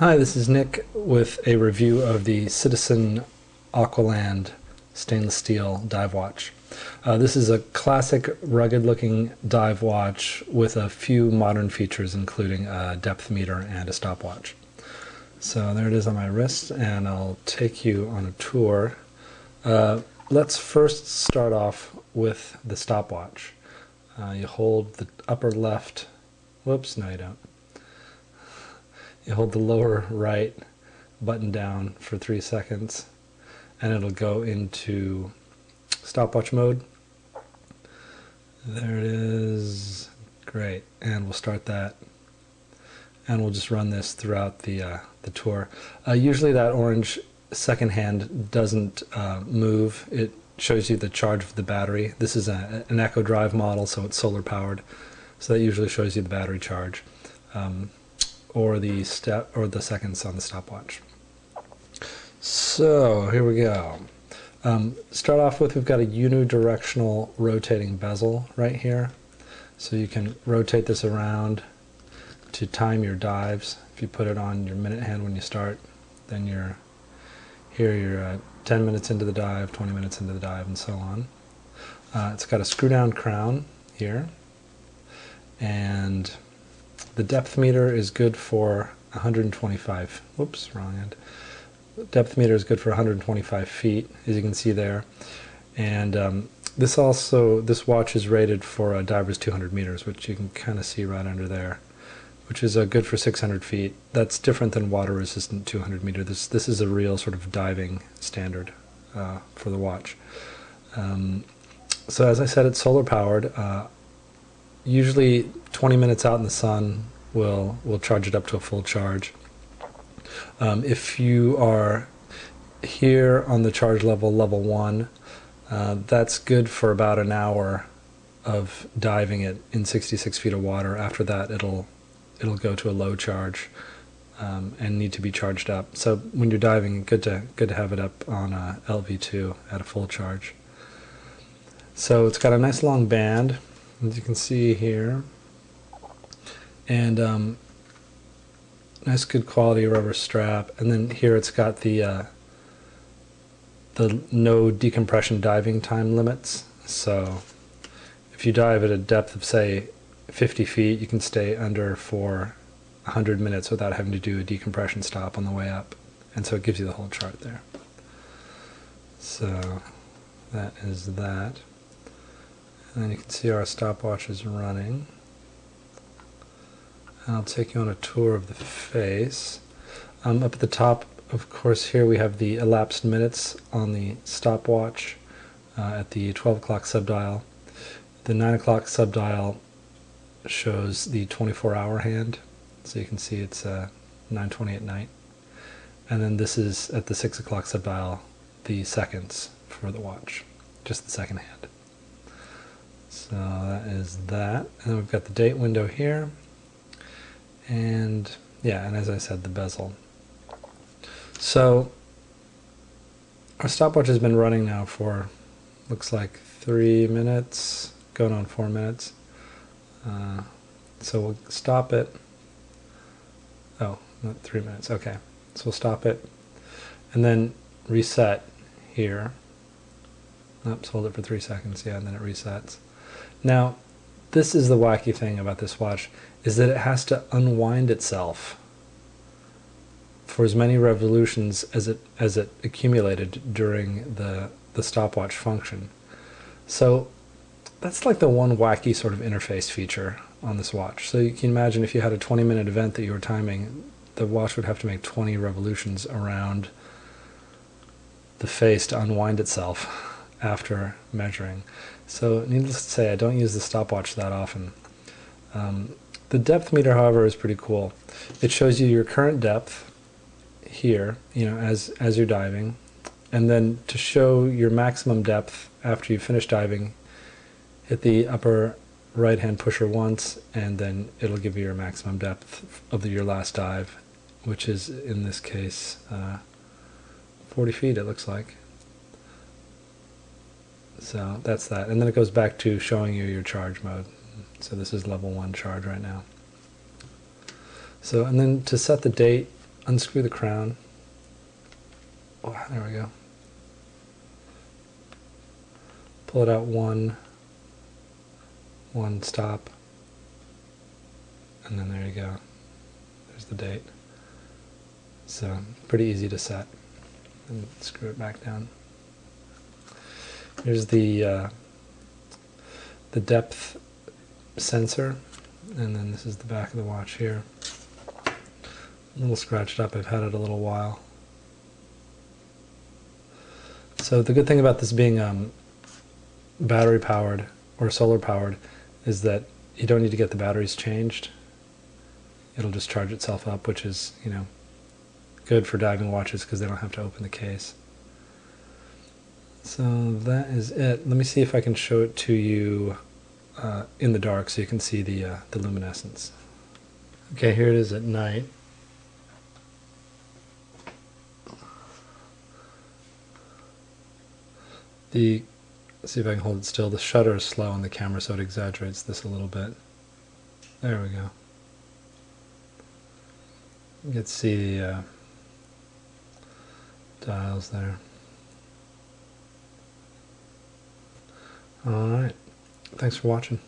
Hi, this is Nick with a review of the Citizen Aqualand stainless steel dive watch. This is a classic rugged looking dive watch with a few modern features including a depth meter and a stopwatch. So there it is on my wrist, and I'll take you on a tour. Let's first start off with the stopwatch. You hold the upper left, whoops, no you don't. You hold the lower right button down for 3 seconds and it'll go into stopwatch mode. There it is. Great. And we'll start that. And we'll just run this throughout the tour. Usually that orange second hand doesn't move. It shows you the charge of the battery. This is an Echo Drive model, so it's solar powered. So that usually shows you the battery charge. Or the seconds on the stopwatch. So here we go. Start off with, we've got a unidirectional rotating bezel right here. So you can rotate this around to time your dives. If you put it on your minute hand when you start, then you're 10 minutes into the dive, 20 minutes into the dive, and so on. It's got a screw down crown here, and the depth meter is good for 125, whoops, wrong end. The depth meter is good for 125 feet, as you can see there. And this watch is rated for a diver's 200 meters, which you can kind of see right under there, which is good for 600 feet. That's different than water resistant 200 meter. This is a real sort of diving standard for the watch. So as I said, it's solar powered. Usually 20 minutes out in the sun will charge it up to a full charge. If you are here on the charge level 1, that's good for about an hour of diving it in 66 feet of water. After that it'll go to a low charge and need to be charged up. So when you're diving, good to have it up on LV2 at a full charge. So it's got a nice long band, as you can see here, and nice good quality rubber strap. And then here it's got the no decompression diving time limits. So if you dive at a depth of say 50 feet, you can stay under for 100 minutes without having to do a decompression stop on the way up. And so it gives you the whole chart there. So that is that. And then you can see our stopwatch is running. And I'll take you on a tour of the face. Up at the top, of course, here we have the elapsed minutes on the stopwatch at the 12 o'clock subdial. The 9 o'clock subdial shows the 24-hour hand. So you can see it's 9:20 at night. And then this is at the 6 o'clock subdial, the seconds for the watch, just the second hand. So that is that. And then we've got the date window here. And yeah, and as I said, the bezel. So our stopwatch has been running now for, looks like 3 minutes, going on 4 minutes. So we'll stop it. Oh, not 3 minutes. Okay. So we'll stop it and then reset here. Oops, hold it for 3 seconds. Yeah, and then it resets. Now, this is the wacky thing about this watch, is that it has to unwind itself for as many revolutions as it accumulated during the stopwatch function. So that's like the one wacky sort of interface feature on this watch. So you can imagine if you had a 20-minute event that you were timing, the watch would have to make 20 revolutions around the face to unwind itself after measuring. So needless to say, I don't use the stopwatch that often. The depth meter, however, is pretty cool. It shows you your current depth here, as you're diving, and then to show your maximum depth after you finish diving, hit the upper right-hand pusher once, and then it'll give you your maximum depth of your last dive, which is in this case 40 feet, it looks like. So that's that. And then it goes back to showing you your charge mode. So this is level 1 charge right now. So, and then to set the date, unscrew the crown. Oh, there we go. Pull it out one stop, and then there you go. There's the date. So pretty easy to set. And screw it back down. Here's the depth sensor, and then this is the back of the watch here. A little scratched up. I've had it a little while. So the good thing about this being battery powered or solar powered is that you don't need to get the batteries changed. It'll just charge itself up, which is, you know, good for diving watches because they don't have to open the case. So that is it. Let me see if I can show it to you in the dark so you can see the luminescence. Okay, here it is at night. Let's see if I can hold it still. The shutter is slow on the camera, so it exaggerates this a little bit. There we go. You can see the dials there. Alright, thanks for watching.